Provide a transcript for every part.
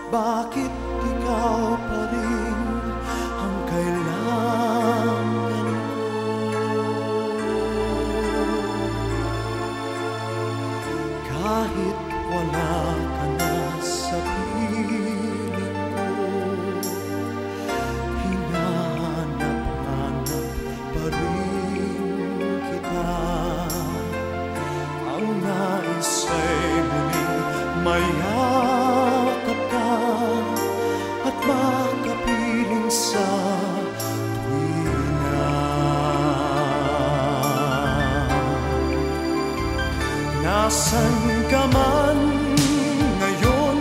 Bakit ikaw pa rin ang kailangan ko? Kahit wala ka na sa piling ko, hinahanap-hanap pa rin kita. Ang nais ay muling mayakap ka at makapiling sa tuwina. Nasaan ka man ngayon,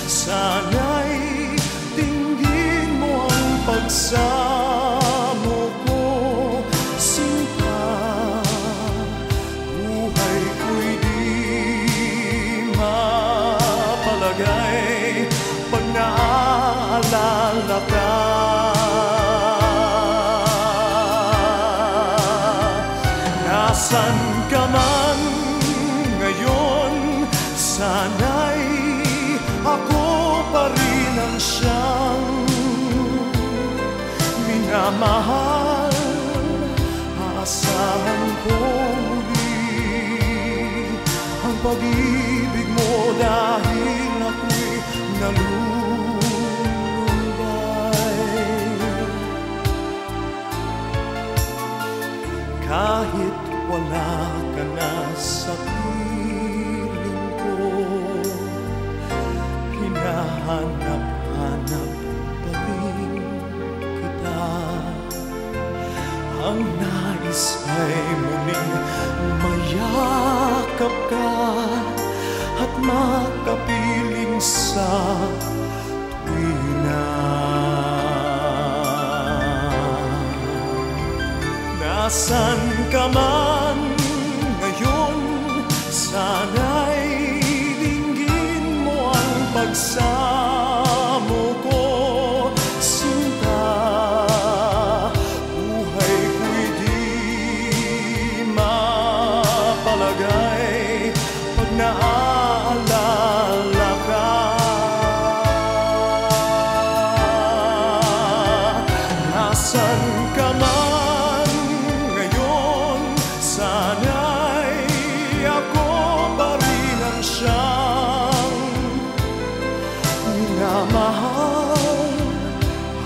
sana'y tingin mo ang pagsamo ko, sinta. Buhay ko'y di mapalagay pag naaalala ka. Nasaan ka man ngayon, sana'y ako pa rin ang siyang minamahal. Aasahan ko muli ang pag-ibig mo dahil ako'y nalulumbay. Kahit wala ka na sa piling ko, hinahanap-hanap pa rin kita. Ang nais ay muling mayakap ka at makapiling sa tuwina. Nasaan ka man ngayon, sana'y dinggin mo ang pagsamo ko, sinta. Buhay ko'y di mapalagay pag naaalala ka. Nasaan ka man ngayon, sana'y ako pa rin ang siyang minamahal.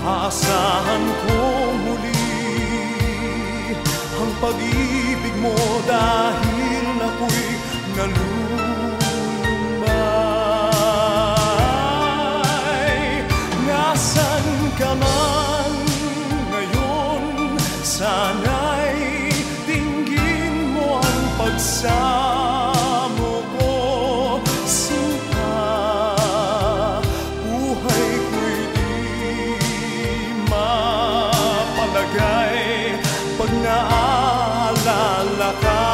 Aasahan ko muli ang pag-ibig mo dahil ako'y nalulumbay. Nasaan ka man ngayon, sana'y dinggin mo ang pagsamo ko, sinta. Buhay ko'y di mapalagay pag naaalala ka.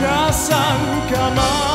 Nasaan ka man